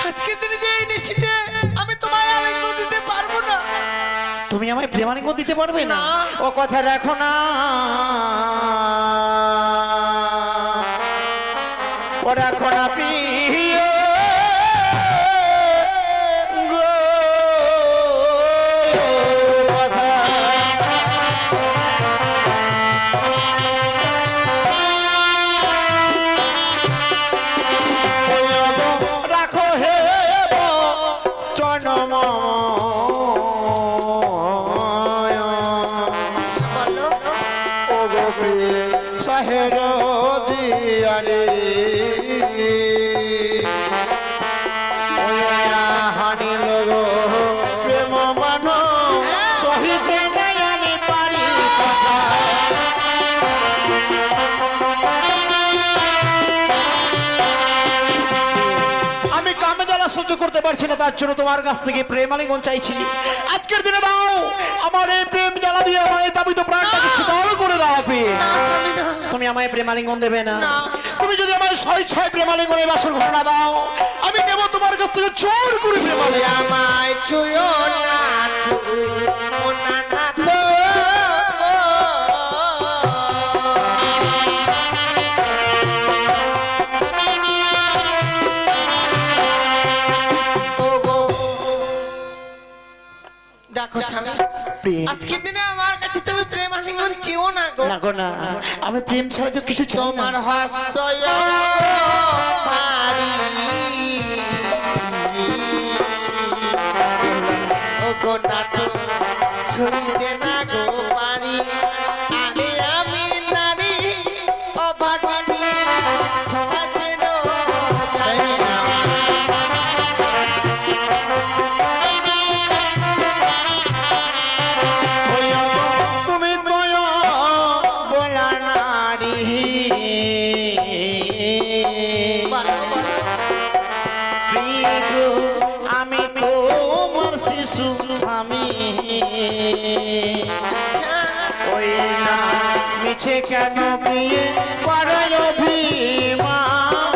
Speaker 3: আজকে দিনে যে এই নিশিতে আমি তোমায় আলিঙ্গন দিতে পারবো না।
Speaker 1: তুমি আমায় প্রেমালিঙ্গন দিতে পারবে না?
Speaker 3: না।
Speaker 1: ও কথা রাখো না, ও রাখো না প্রিয় গো কথা। রাখো হে জনম
Speaker 3: বলো।
Speaker 1: ও গোপী সাহের জিয়ারে হানি লগো প্রেম মান সহিতে নাই আমি পারি কথা। আমি কামে জ্বালা সহ্য করতে পারছি না, তার জন্য তোমার কাছ থেকে প্রেম আলিঙ্গন চাইছি। আজকের দিনে দাও আমার এই প্রেম জ্বালা দিয়ে আমার এই দাবিত প্রাণটাকে শীতল করে দাও।
Speaker 3: না স্বামী না।
Speaker 1: তুমি আমায় প্রেমালিঙ্গন দেবে না?
Speaker 3: না।
Speaker 1: তুমি যদি আমায় ছয় ছয় প্রেমালিঙ্গনের বাসর ঘোষণা দাও, আমি নেব তোমার কাছ থেকে জোর করে প্রেমালিঙ্গন।
Speaker 3: আমায় ছুঁয়ো না, ছুঁয়ো না না তো। ও গো, দেখো স্বামী,
Speaker 1: প্রিয়।
Speaker 3: আজকের দিনে আমার কাছে তুমি প্রেম আলিঙ্গন চেও না গো।
Speaker 1: না গো না, আমি প্রেম ছাড়া তো কিছু চাই না।
Speaker 3: তোমার হস্ত মারি ও গো নাটক শুনতে না গো পারি। আরে আমি নারী অভাগিনী সমাজের জানি না।
Speaker 1: তুমি দয়া বলা নারী,
Speaker 3: বলো, বলো।
Speaker 1: প্রিয় গো, আমি তোমার শিশু স্বামী।
Speaker 3: আচ্ছা,
Speaker 1: ওই না মিছে কেন বিয়ে করায় অভিমান।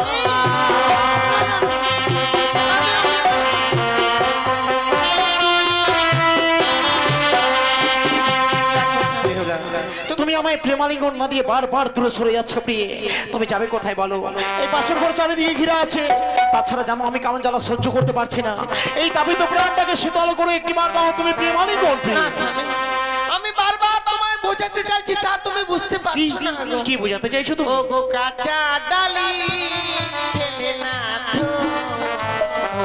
Speaker 1: তুমি আমায় প্রেমালিঙ্গন না দিয়ে বারবার দূরে সরে যাচ্ছ প্রিয়ে। তুমি যাবে কোথায় বলো? এই বাসর ঘর চারিদিকে ঘিরে আছে, তাছাড়া জানো আমি কেমন জ্বালা সহ্য করতে পারছি না। এই দাবিত প্রাণটাকে শীতল করে একটি বার দাও তুমি প্রেমালিঙ্গন।
Speaker 3: না স্বামী, আমি বারবার তোমায় বোঝাতে চাইছি, তা তুমি বুঝতে পারছো না গো।
Speaker 1: কি বোঝাতে চাইছো তুমি?
Speaker 3: ও গো কাঁচা ডালি খেলে না তো। ও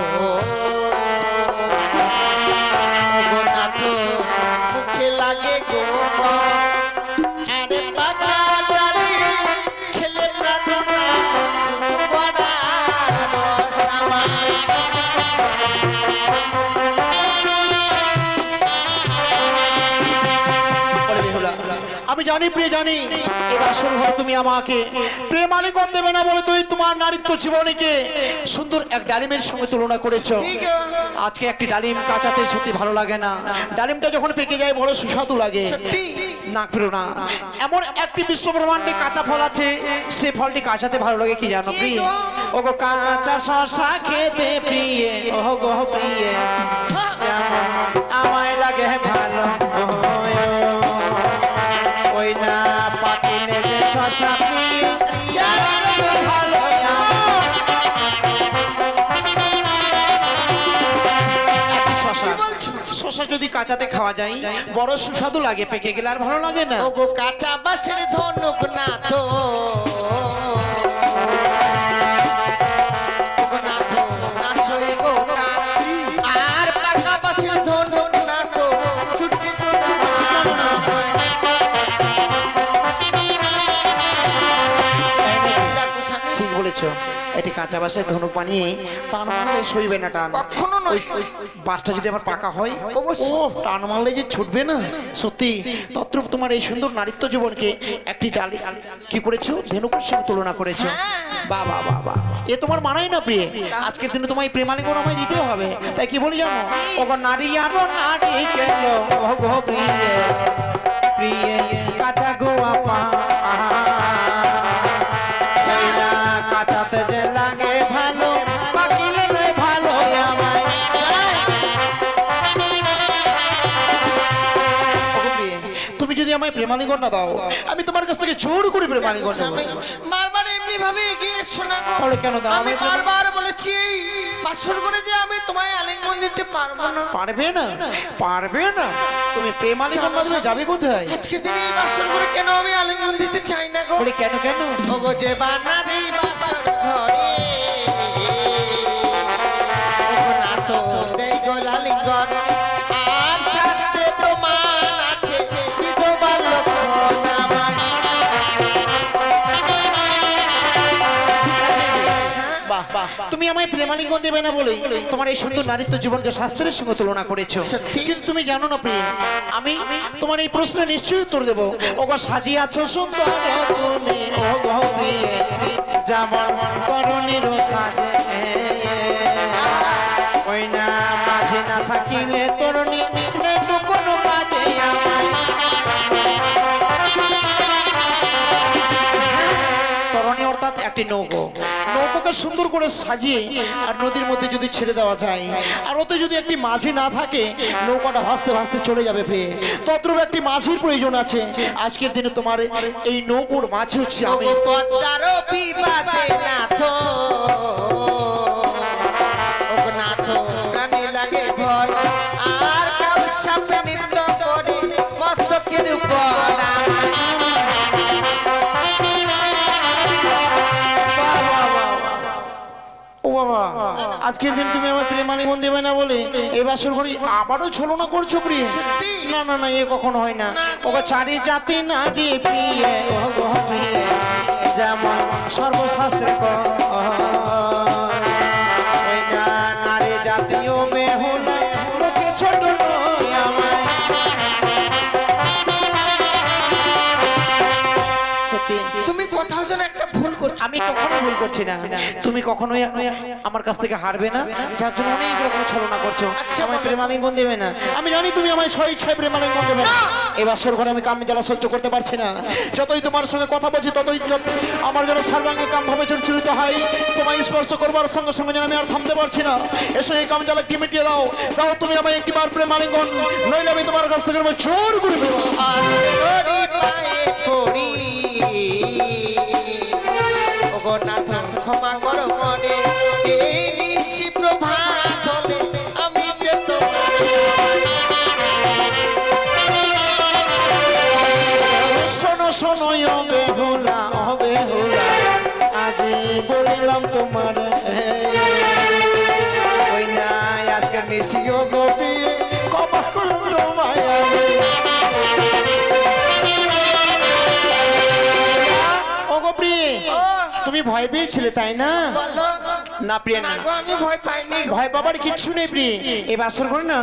Speaker 3: গো নাটো মুখে লাগে গো রস। আরে পাকা ডালি খেলে না তো না বড়া রস আমার।
Speaker 1: আমি জানি প্রিয়, জানি এবার শুরু হয় তুমি আমাকে প্রেমালিঙ্গন দেবে না বলে তুই তোমার নারীত্ব জীবনীকে সুন্দর এক ডালিমের সঙ্গে তুলনা করেছো।
Speaker 3: ঠিক।
Speaker 1: আজকে একটি ডালিম কাঁচাতে সত্যি ভালো লাগে না, ডালিমটা যখন পেকে যায় বড় সুস্বাদু লাগে।
Speaker 3: সত্যি
Speaker 1: না প্রিয় না, এমন একটি বিশ্ব ব্রহ্মাণ্ডে কাঁচা ফল আছে, সে ফলটি কাঁচাতে ভালো লাগে কি জানো
Speaker 3: কি
Speaker 1: প্রিয়?
Speaker 3: গো?
Speaker 1: ওগো কাঁচা শশা খেতে প্রিয়ে ওগো প্রিয়ে যেমন আমায় লাগে ভালো ওই না পাকিলে যে শশা প্রিয়ে যেমন ভালো শশা যদি কাঁচাতে খাওয়া যায় বড় সুস্বাদু লাগে, পেকে গেলে আর ভালো লাগে না।
Speaker 3: ওগো কাঁচা বাসের ধনুক না তো ওগো না তো নাচই গো আর কাঁচা বাসের ধনুক না তো ছুটি
Speaker 1: ঠিক বলেছো, এটি কাঁচা বাঁশের ধনুক বানিয়ে টান মারলে সইবে না টান
Speaker 3: কখনো নয়।
Speaker 1: বাঁশটা যদি আমার পাকা হয়
Speaker 3: অবশ্যই।
Speaker 1: ও টান মারলে যে ছুটবে না সত্যি। তদ্রূপ তোমার এই সুন্দর নারীত্ব জীবনকে একটি ডালি কি করেছো ধনুকের সঙ্গে তুলনা করেছো। বাহ বাহ বাহ বাহ, এ তোমার মানাই না প্রিয়ে। আজকের দিনে তোমায় প্রেমালিঙ্গন আমায় দিতে হবে, তাই কি বলি জানো, ওগো নারী আরো নারী কেন ওগো প্রিয়ে প্রিয়ে কাঁচা গোয়া পা কাঁচাতে যে লাগে ভালো পাকিলে নয় ভালো আমায়। তুমি যদি আমায় প্রেমালিঙ্গন না দাও আমি তোমার কাছ থেকে জোর করে প্রেমালিঙ্গন নেব।
Speaker 3: বারবার এমনি ভাবে এগিয়ে শোনা
Speaker 1: তাহলে কেন দাও?
Speaker 3: আমি বারবার বলেছি এই বাসর করে যে আমি তোমায় আলিঙ্গন দিতে পারবো না।
Speaker 1: পারবে না পারবে না, তুমি প্রেমালিঙ্গন না দিলে যাবে কোথায়?
Speaker 3: আজকে দিনে এই বাসর করে কেন আমি আলিঙ্গন দিতে চাই না গো?
Speaker 1: বলে কেন কেন?
Speaker 3: ওগো যে বানারি বাসর ঘরে ওগো না তো দেই গো আলিঙ্গন আর শাস্ত্রে প্রমাণ আছে বিধবা লক্ষণ আমার।
Speaker 1: বাহ বাহ, তুমি আমায় প্রেমালিঙ্গন দেবে না বলে তোমার এই সুন্দর নারীত্ব জীবনকে শাস্ত্রের সঙ্গে তুলনা করেছো। কিন্তু তুমি জানো না প্রিয়, আমি তোমার এই প্রশ্নে নিশ্চয়ই উত্তর দেবো। ওগো সাজিয়াছো সুন্দর তুমি ওগো প্রিয়ে যেমন তরুণীর সাজে ওই না মাঝে না থাকিলে তরুণী তো কোনো কাজে আমায়। তরণী অর্থাৎ একটি নৌকো, নৌকোকে সুন্দর করে সাজিয়ে আর নদীর মধ্যে যদি ছেড়ে দেওয়া যায় আর ওতে যদি একটি মাঝি না থাকে নৌকাটা ভাসতে ভাসতে চলে যাবে ফেয়ে। তদ্রূপ একটি মাঝির প্রয়োজন আছে। আজকের দিনে তোমার এই নৌকোর মাঝি হচ্ছে আমি।
Speaker 3: ওগো পদ্মার বিবাদে নাথ ওগো নাথ প্রাণী লাগে ঘর আর কাল সাপে নৃত্য করে মস্তকের উপর
Speaker 1: ও বাবা, আজকের দিন তুমি আমার প্রেমালিঙ্গন দেবে না বলে এই বাসর ঘরে আবারও ছলনা করছো প্রিয়। না না না, এ কখনো হয় না। ওগো চারি জাতি নারী প্রিয়ে ওগো প্রিয়ে যেমন সর্বশাস্ত্রে ওই না নারী জাতীয় মেহুলা লোকে ছোট নয় আমায়। সত্যি
Speaker 3: তুমি কোথাও যেন একটা ভুল করছো।
Speaker 1: আমি কখনো ভুল করছি না, তুমি কখনোই আমার কাছ থেকে হারবে না, যার জন্য অনেক রকম ছলনা করছো। আমায় প্রেমালিঙ্গন দেবে না, আমি জানি তুমি আমায় স্বেচ্ছায় প্রেমালিঙ্গন দেবে না। এবার ঘরে আমি কাম জ্বালা সহ্য করতে পারছি না। যতই তোমার সঙ্গে কথা বলছি ততই আমার যেন সর্বাঙ্গে কাম ভাবে চরিত হয়। তোমায় স্পর্শ করবার সঙ্গে সঙ্গে যেন আমি আর থামতে পারছি না। এসো এই কাম জ্বালা কি মিটিয়ে দাও, দাও তুমি আমায় একটিবার প্রেমালিঙ্গন, নইলে আমি তোমার কাছ থেকে জোর করে দেবো।
Speaker 3: ওগো নাথ ক্ষমা করো মনে এই নিশি প্রভাত হলে আমি যে তোমার
Speaker 1: শোনো শোনো বেহুলা বেহুলা আজি বলিলাম তোমার ওই না আজকে নিশিও গোপী কবা করলাম তোমায় তুমি ভয় পেয়েছিলে তাই না? না প্রিয়া না,
Speaker 3: আমি ভয় পাইনি।
Speaker 1: ভয় পাবার কিচ্ছু নেই প্রিয়। এই বাসর ঘরে না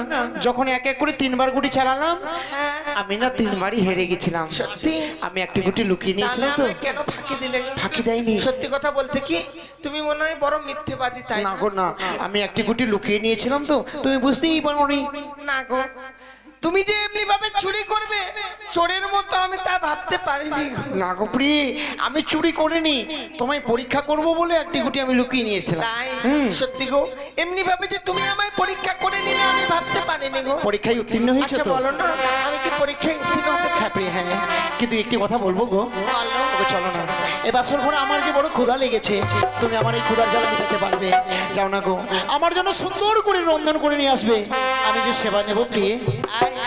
Speaker 1: যখন এক এক করে 3 বার গুটি চালালাম আমি না 3 বারই হেরে গেছিলাম।
Speaker 3: সত্যি?
Speaker 1: আমি একটি গুটি লুকিয়ে নিয়েছিলাম তো।
Speaker 3: কেন ফাঁকি দিলে?
Speaker 1: ফাঁকি দেয়নি।
Speaker 3: সত্যি কথা বলতে কি তুমি মনে হয় বড় মিথ্যেবাদী তাই
Speaker 1: না গো না, আমি একটি গুটি লুকিয়ে নিয়েছিলাম তো, তুমি বুঝতেই পারোনি।
Speaker 3: না গো তুমি যে এমনি ভাবে চুরি করবে চোরের মতো আমি তা ভাবতে পারিনি গো।
Speaker 1: না গো প্রিয়ে, আমি চুরি করিনি, তোমায় পরীক্ষা করব বলে একটি গুটি আমি লুকিয়ে নিয়েছিলাম।
Speaker 3: তাই সত্যি গো, এমনি ভাবে যে তুমি আমায় পরীক্ষা করে নিলে আমি ভাবতে পারিনি গো।
Speaker 1: পরীক্ষায় উত্তীর্ণ হয়েছে
Speaker 3: আচ্ছা
Speaker 1: তো?
Speaker 3: বলো না, আমি কি পরীক্ষায় উত্তীর্ণ হতে
Speaker 1: হ্যাঁ প্রিয়ে, হ্যাঁ, কিন্তু একটি কথা বলবো গো।
Speaker 3: বলো।
Speaker 1: ওকে চলো না, এ বাসর ঘরে আমার যে বড় ক্ষুধা লেগেছে, তুমি আমার এই ক্ষুধার জ্বালা মেটাতে পারবে? যাও না গো, আমার জন্য সুন্দর করে রন্ধন করে নিয়ে আসবে, আমি যে সেবা নেব প্রিয়ে।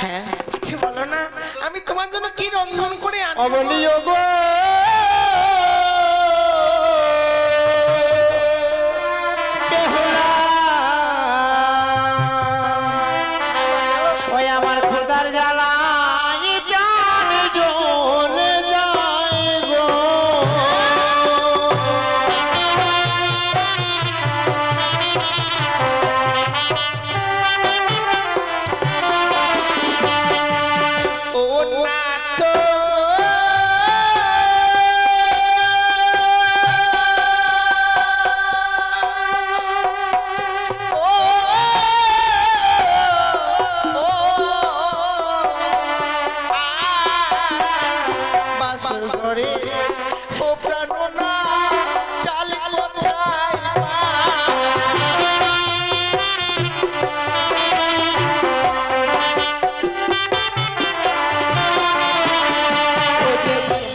Speaker 1: হ্যাঁ
Speaker 3: আচ্ছা বলো না, আমি তোমার জন্য কি রন্ধন করে আনবো?
Speaker 1: অবলিও গো, বেহুলা, ওই আমার ক্ষুধার জ্বালায় প্রাণ জ্বলে যায় গো।
Speaker 3: ও নাথ বাসর ঘরে ও প্রাণনা চাল কোথায়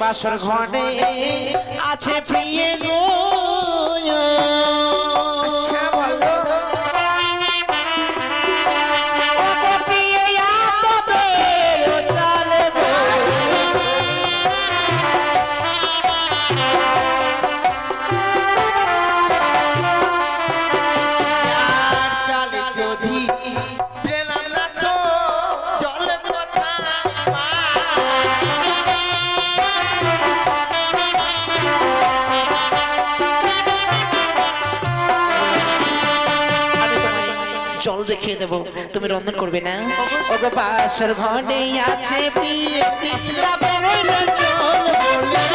Speaker 1: বাসর ঘরে আছে প্রিয়ে গো,
Speaker 3: আচ্ছা বলো।
Speaker 1: প্রিয়ে তবে চালে গো।
Speaker 3: চালে যদি পেলাম না তো জল কোথায়
Speaker 1: আমি তোমায় জল দেখিয়ে দেবো, তুমি রন্ধন করবে না? ওগো বাসর ঘরে আছে প্রিয়ে, যাবে রইলো জল বলে।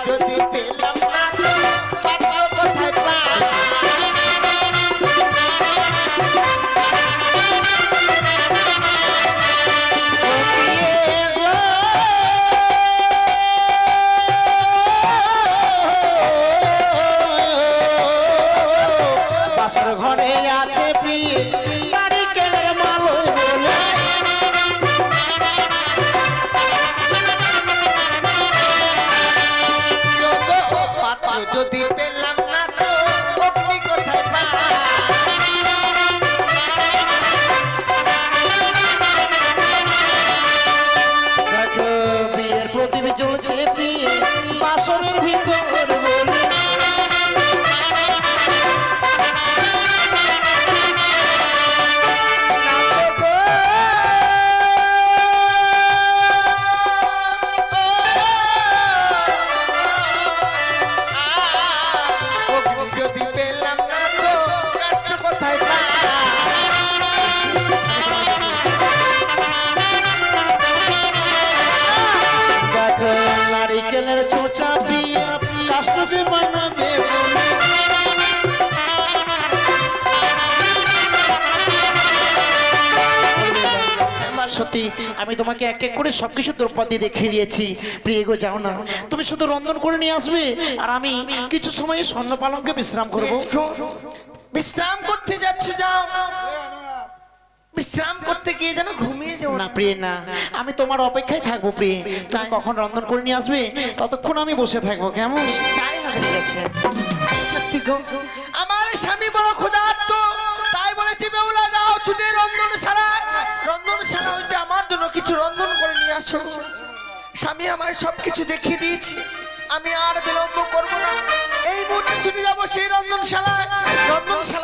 Speaker 3: যদি পেলাম না তো পাত্র কোথায় পাই?
Speaker 1: বাসর ঘরে আছে প্রিয়ে, নারিকেলের মালয় বলে।
Speaker 3: পাত্র যদি পেলাম না তো অগ্নি কোথায় পাই?
Speaker 1: দেখো বিয়ের প্রদীপ জ্বলছে প্রিয়ে, বাসর ভিতর বলে।
Speaker 3: অগ্নি যদি পেলাম না তো কষ্ট কোথায় পাই?
Speaker 1: দেখো নারিকেলের চোচা প্রিয়ে, কাষ্ট যে মানাবে বলে। সত্যি আমি তোমাকে এক এক করে সবকিছু দ্রব্যাদি দেখিয়ে দিয়েছি, প্রিয় গো যাও না, তুমি শুধু রন্ধন করে নিয়ে আসবে, আর আমি কিছু সময় স্বর্ণ পালঙ্কে বিশ্রাম করবো।
Speaker 3: বিশ্রাম করতে যাচ্ছ, যাও। বিশ্রাম করতে গিয়ে যেন ঘুমিয়ে যাও
Speaker 1: না প্রিয় না, আমি তোমার অপেক্ষায় থাকবো প্রিয়, তুমি কখন রন্ধন করে নিয়ে আসবে ততক্ষণ আমি বসে থাকবো, কেমন?
Speaker 3: তাই হবে।
Speaker 1: ঠিক আছে।
Speaker 3: সত্যি গো, আমার স্বামী বড় ক্ষুধার্ত, তাই বলেছি বেহুলা যাও ছুটে রন্ধনশালা হইতে আমার জন্য কিছু রন্ধন করে নিয়ে আসো। স্বামী আমায় সবকিছু দেখিয়ে দিয়েছি, আমি আর বিলম্ব করব না, এই মুহূর্তে ছুটে যাবো সেই রন্ধনশালা